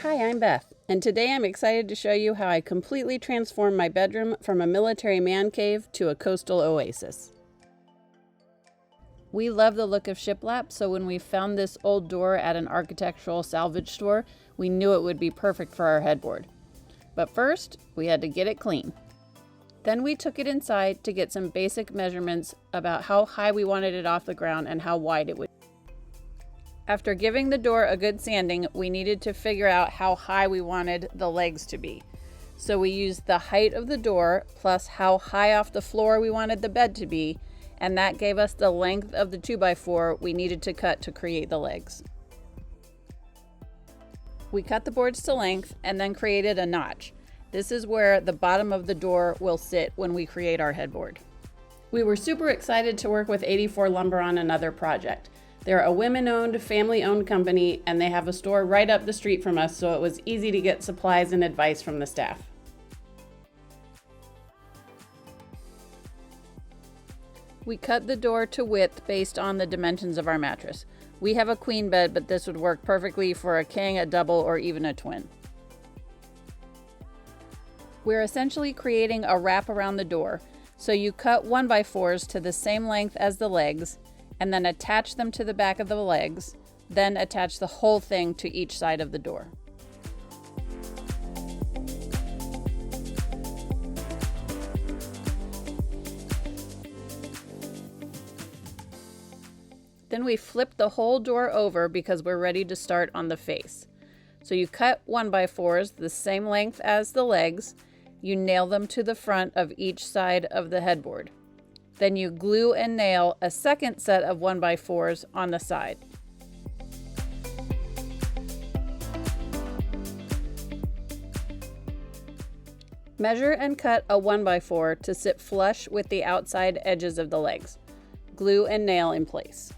Hi, I'm Beth, and today I'm excited to show you how I completely transformed my bedroom from a military man cave to a coastal oasis. We love the look of shiplap, so when we found this old door at an architectural salvage store, we knew it would be perfect for our headboard. But first, we had to get it clean. Then we took it inside to get some basic measurements about how high we wanted it off the ground and how wide it would be. After giving the door a good sanding, we needed to figure out how high we wanted the legs to be. So we used the height of the door plus how high off the floor we wanted the bed to be, and that gave us the length of the 2x4 we needed to cut to create the legs. We cut the boards to length and then created a notch. This is where the bottom of the door will sit when we create our headboard. We were super excited to work with 84 Lumber on another project. They're a women-owned, family-owned company, and they have a store right up the street from us, so it was easy to get supplies and advice from the staff. We cut the door to width based on the dimensions of our mattress. We have a queen bed, but this would work perfectly for a king, a double, or even a twin. We're essentially creating a wrap around the door, so you cut 1x4s to the same length as the legs, and then attach them to the back of the legs, then attach the whole thing to each side of the door. Then we flip the whole door over because we're ready to start on the face. So you cut 1x4s the same length as the legs, you nail them to the front of each side of the headboard. Then you glue and nail a second set of 1x4s on the side. Measure and cut a 1x4 to sit flush with the outside edges of the legs. Glue and nail in place.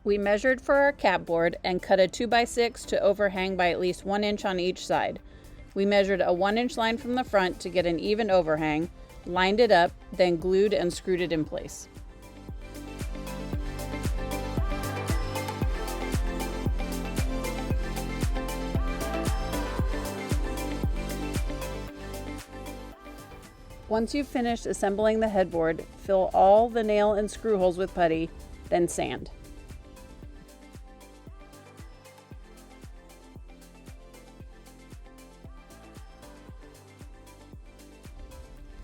We measured for our capboard and cut a 2x6 to overhang by at least 1 inch on each side. We measured a 1-inch line from the front to get an even overhang, lined it up, then glued and screwed it in place. Once you've finished assembling the headboard, fill all the nail and screw holes with putty, then sand.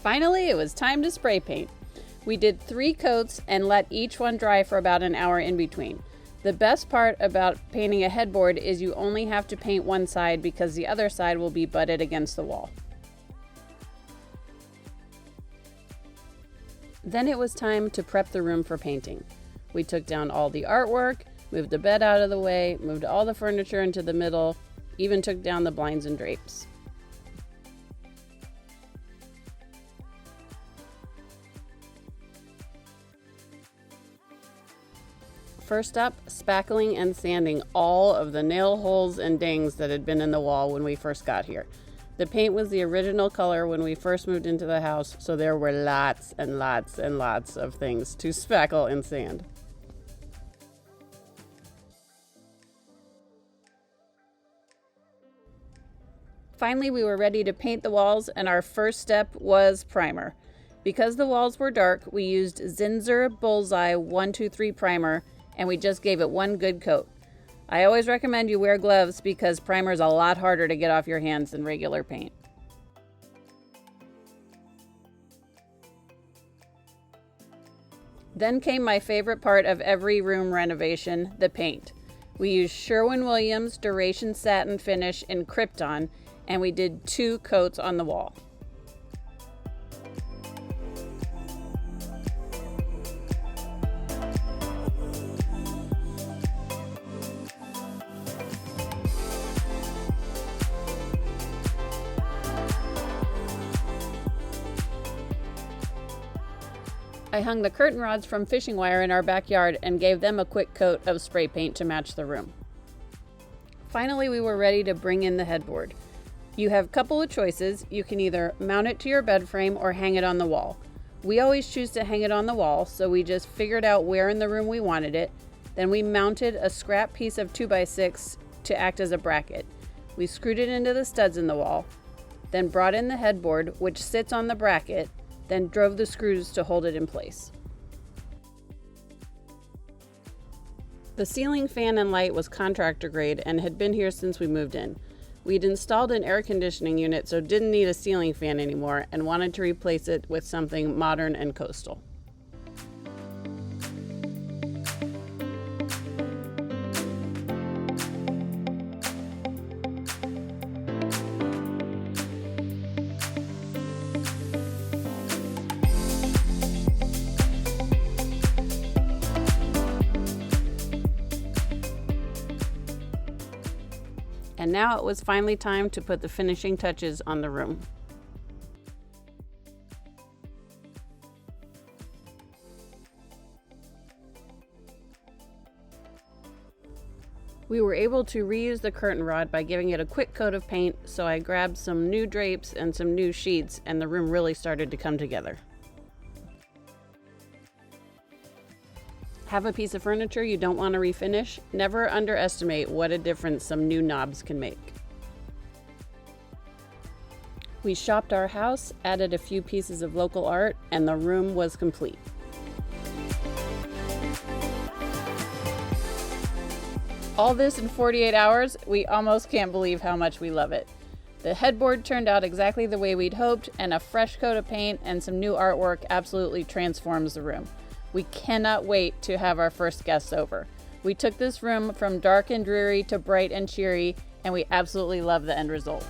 Finally, it was time to spray paint. We did 3 coats and let each one dry for about an hour in between. The best part about painting a headboard is you only have to paint one side because the other side will be butted against the wall. Then it was time to prep the room for painting. We took down all the artwork, moved the bed out of the way, moved all the furniture into the middle, even took down the blinds and drapes. First up, spackling and sanding all of the nail holes and dings that had been in the wall when we first got here. The paint was the original color when we first moved into the house, so there were lots and lots and lots of things to spackle and sand. Finally, we were ready to paint the walls, and our first step was primer. Because the walls were dark, we used Zinsser Bullseye 123 primer, and we just gave it one good coat. I always recommend you wear gloves because primer is a lot harder to get off your hands than regular paint. Then came my favorite part of every room renovation, the paint. We used Sherwin-Williams Duration Satin Finish in Krypton, and we did 2 coats on the wall. I hung the curtain rods from fishing wire in our backyard and gave them a quick coat of spray paint to match the room. Finally, we were ready to bring in the headboard. You have a couple of choices. You can either mount it to your bed frame or hang it on the wall. We always choose to hang it on the wall, so we just figured out where in the room we wanted it. Then we mounted a scrap piece of 2x6 to act as a bracket. We screwed it into the studs in the wall, then brought in the headboard, which sits on the bracket, then drove the screws to hold it in place. The ceiling fan and light was contractor grade and had been here since we moved in. We'd installed an air conditioning unit, so didn't need a ceiling fan anymore and wanted to replace it with something modern and coastal. And now it was finally time to put the finishing touches on the room. We were able to reuse the curtain rod by giving it a quick coat of paint, so I grabbed some new drapes and some new sheets, and the room really started to come together. Have a piece of furniture you don't want to refinish? Never underestimate what a difference some new knobs can make. We shopped our house, added a few pieces of local art, and the room was complete. All this in 48 hours, we almost can't believe how much we love it. The headboard turned out exactly the way we'd hoped, and a fresh coat of paint and some new artwork absolutely transforms the room. We cannot wait to have our first guests over. We took this room from dark and dreary to bright and cheery, and we absolutely love the end result.